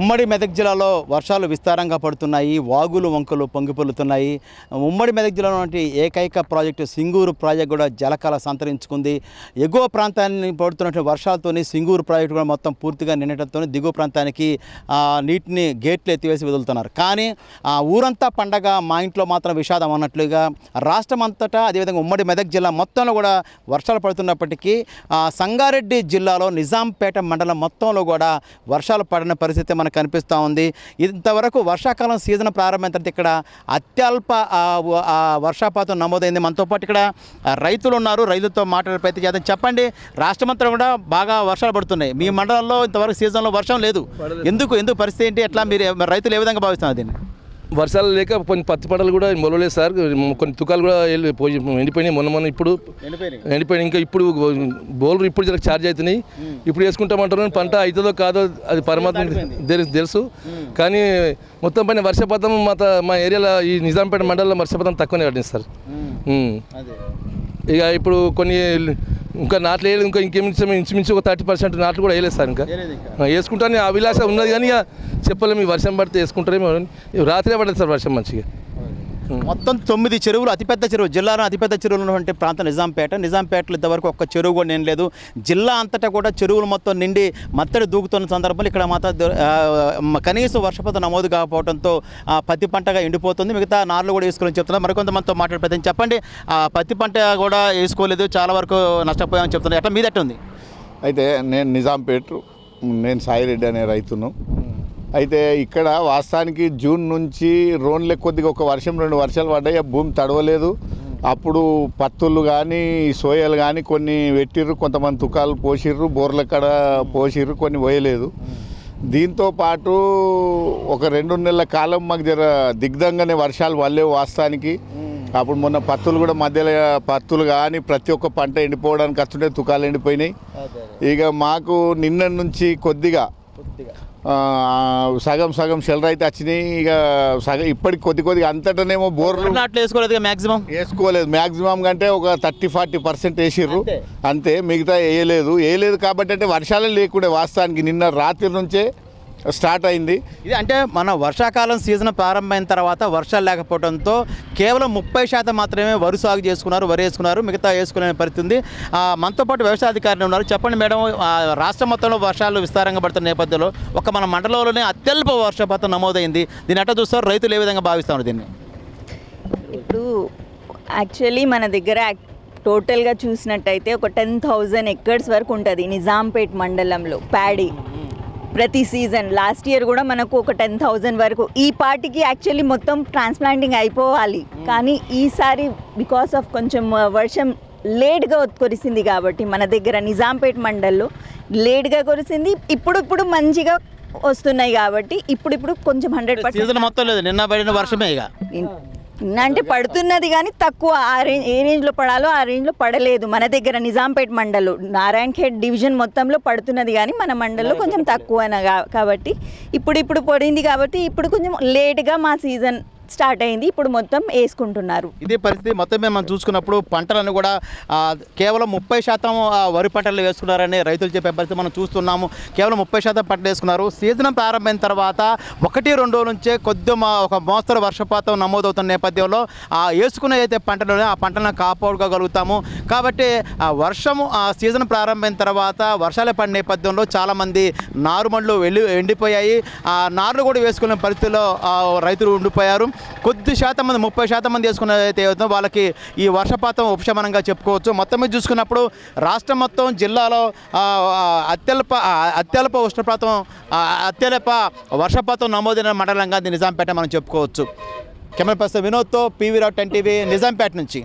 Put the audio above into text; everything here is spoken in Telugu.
ఉమ్మడి మెదక్ జిల్లాలో వర్షాలు విస్తారంగా పడుతున్నాయి. వాగులు వంకలు పొంగిపొల్లుతున్నాయి. ఉమ్మడి మెదక్ జిల్లాలో ఏకైక ప్రాజెక్టు సింగూరు ప్రాజెక్టు కూడా జలకాల సంతరించుకుంది. ఎగువ ప్రాంతాన్ని పడుతున్నటువంటి వర్షాలతోని సింగూరు ప్రాజెక్టు కూడా మొత్తం పూర్తిగా నిండటంతో దిగువ ప్రాంతానికి నీటిని గేట్లు ఎత్తివేసి వదులుతున్నారు. కానీ ఊరంతా పండగ, మా ఇంట్లో మాత్రం విషాదం అన్నట్లుగా రాష్ట్రం అంతటా అదేవిధంగా ఉమ్మడి మెదక్ జిల్లా మొత్తంలో కూడా వర్షాలు పడుతున్నప్పటికీ సంగారెడ్డి జిల్లాలో నిజాంపేట మండలం మొత్తంలో కూడా వర్షాలు పడిన పరిస్థితి మనకు కనిపిస్తూ ఉంది. ఇంతవరకు వర్షాకాలం సీజన్ ప్రారంభమైన తర్వాత ఇక్కడ అత్యల్ప వర్షపాతం నమోదైంది. మనతో పాటు ఇక్కడ రైతులు ఉన్నారు. రైతులతో మాట్లాడే ప్రయత్నం చేద్దాం. చెప్పండి, రాష్ట్రమంతా కూడా బాగా వర్షాలు పడుతున్నాయి. మీ మండలంలో ఇంతవరకు సీజన్లో వర్షం లేదు. ఎందుకు పరిస్థితి ఏంటి? ఎట్లా మీరు రైతులు ఏ విధంగా భావిస్తున్నారు దీన్ని? వర్షాలు లేక కొన్ని పత్తి పంటలు కూడా మొలలేదు సార్. కొన్ని తుకాలు కూడా ఎండిపోయినాయి. మొన్న ఇప్పుడు ఎండిపోయినాయి. ఇంకా ఇప్పుడు బోర్లు ఇప్పుడు జర ఛార్జ్ అవుతున్నాయి. ఇప్పుడు వేసుకుంటామంటారు. పంట అవుతుందో కాదో అది పరమాత్మ తెలుసు. కానీ మొత్తం పైన వర్షపాతం మా ఏరియాలో ఈ నిజాంపేట మండలంలో వర్షపాతం తక్కువనే పడింది సార్. ఇక ఇప్పుడు కొన్ని ఇంకా నాట్లు వేయలేదు. ఇంచుమించు ఒక 30% నాట్లు కూడా వేయలేదు సార్. ఇంకా వేసుకుంటాను అభిలాష ఉన్నది. కానీ ఇక చెప్పలేము, ఈ వర్షం పడితే వేసుకుంటారేమో. రాత్రే పడలేదు సార్ వర్షం మంచిగా. మొత్తం 9 చెరువులు, అతిపెద్ద చెరువు, జిల్లాలో అతిపెద్ద చెరువులు ఉన్నటువంటి ప్రాంతం నిజాంపేటలో ఇంతవరకు ఒక్క చెరువు కూడా నేను లేదు. జిల్లా అంతటా కూడా చెరువులు మొత్తం నిండి మత్తడి దూకుతున్న సందర్భంలో ఇక్కడ మాత్రం కనీసం వర్షపాతం నమోదు కాకపోవడంతో పత్తి పంటగా ఎండిపోతుంది. మిగతా నార్లు కూడా వేసుకోవాలని చెప్తున్నారు. మరికొంతమందితో మాట్లాడిపోతుంది. చెప్పండి, పత్తి పంట కూడా వేసుకోలేదు, చాలా వరకు నష్టపోయామని చెప్తున్నారు. ఎట్లా మీద ఎట్టుంది? అయితే నేను నిజాంపేట, నేను సాయిరెడ్డి అనే రైతును. అయితే ఇక్కడ వాస్తవానికి జూన్ నుంచి రోన్లే కొద్దిగా ఒక వర్షం 2 వర్షాలు పడ్డాయి. భూమి తడవలేదు. అప్పుడు పత్తులు కానీ సోయాలు కానీ కొన్ని పెట్టిర్రు, కొంతమంది తుకాలు పోసిర్రు, బోర్ల కాడ పోసిర్రు, కొన్ని పోయలేదు. దీంతో పాటు ఒక 2 నెలల కాలం మాకు జర దిగ్ధంగానే వర్షాలు పడలేవు వాస్తవానికి. అప్పుడు మొన్న పత్తులు కూడా మధ్యలో పత్తులు కానీ ప్రతి ఒక్క పంట ఎండిపోవడానికి వస్తుంటే తుకాలు ఎండిపోయినాయి. ఇక మాకు నిన్న నుంచి కొద్దిగా సగం షెల్టర్ అయితే వచ్చినాయి. ఇక ఇప్పటికి కొద్దిగా అంతటనేమో బోర్లు వేసుకోలేదు. మ్యాక్సిమం కంటే ఒక 30-40% వేసిర్రు అంతే. మిగతా వేయలేదు కాబట్టి అంటే వర్షాలే లేకుండా వాస్తవానికి నిన్న రాత్రి నుంచే స్టార్ట్ అయింది ఇది. అంటే మన వర్షాకాలం సీజన్ ప్రారంభమైన తర్వాత వర్షాలు లేకపోవడంతో కేవలం 30% మాత్రమే వరి సాగు చేసుకున్నారు, వరి వేసుకున్నారు, మిగతా వేసుకునే పరిస్థితి ఉంది. మనతో పాటు వ్యవసాయ అధికారులు ఉన్నారు. చెప్పండి మేడం, రాష్ట్ర మొత్తంలో వర్షాలు విస్తారంగా పడుతున్న నేపథ్యంలో ఒక మన మండలంలోనే అత్యల్ప వర్షపాతం నమోదైంది. దీన్ని ఎట్లా చూస్తారు? రైతులు ఏ విధంగా భావిస్తున్నారు దీన్ని? ఇప్పుడు యాక్చువల్లీ మన దగ్గర టోటల్గా చూసినట్టయితే ఒక 10,000 ఎకర్స్ వరకు ఉంటుంది నిజాంపేట్ మండలంలో ప్యాడీ. ప్రతి సీజన్ లాస్ట్ ఇయర్ కూడా మనకు ఒక 10,000 వరకు ఈ పార్టీకి యాక్చువల్లీ మొత్తం ట్రాన్స్ప్లాంటింగ్ అయిపోవాలి. కానీ ఈసారి బికాస్ ఆఫ్ కొంచెం వర్షం లేట్గా కురిసింది కాబట్టి మన దగ్గర నిజాంపేట్ మండల్లో లేట్గా కురిసింది. ఇప్పుడు మంచిగా వస్తున్నాయి కాబట్టి ఇప్పుడు కొంచెం 100% మొత్తం లేదు. నిన్న పడిన వర్షమే ఇక అంటే పడుతున్నది కానీ తక్కువ. ఏ రేంజ్లో పడాలో ఆ రేంజ్లో పడలేదు మన దగ్గర నిజాంపేట్ మండల్లో. నారాయణఖేడ్ డివిజన్ మొత్తంలో పడుతున్నది కానీ మన మండల్లో కొంచెం తక్కువ కాబట్టి ఇప్పుడు పడింది కాబట్టి ఇప్పుడు కొంచెం లేట్గా మా సీజన్ స్టార్ట్ అయింది. ఇప్పుడు మొత్తం వేసుకుంటున్నారు. ఇదే పరిస్థితి మొత్తం మనం చూసుకున్నప్పుడు పంటలను కూడా కేవలం 30% వరి పంటలు వేసుకున్నారని రైతులు చెప్పే పరిస్థితి మనం చూస్తున్నాము. కేవలం 30% పంటలు వేసుకున్నారు. సీజన్ ప్రారంభమైన తర్వాత 1-2 రోజుల నుంచే ఒక మోస్తరు వర్షపాతం నమోదవుతున్న నేపథ్యంలో వేసుకునే అయితే పంటలు ఆ పంటలను కాపాడుకోగలుగుతాము. కాబట్టి వర్షము సీజన్ ప్రారంభమైన తర్వాత వర్షాలు పడిన నేపథ్యంలో చాలామంది నారుమళ్ళు ఎండిపోయాయి. నార్లు కూడా వేసుకునే పరిస్థితిలో రైతులు ఉండిపోయారు. కొద్ది శాతం మంది 30% మంది వేసుకున్నదైతే వాళ్ళకి ఈ వర్షపాతం ఉపశమనంగా చెప్పుకోవచ్చు. మొత్తం మీద చూసుకున్నప్పుడు రాష్ట్రం మొత్తం జిల్లాలో అత్యల్ప వర్షపాతం నమోదైన మండలంగా నిజాంపేట మనం చెప్పుకోవచ్చు. కెమెరా పర్సన్ వినోద్తో PV రావు 10 TV నిజాంపేట నుంచి.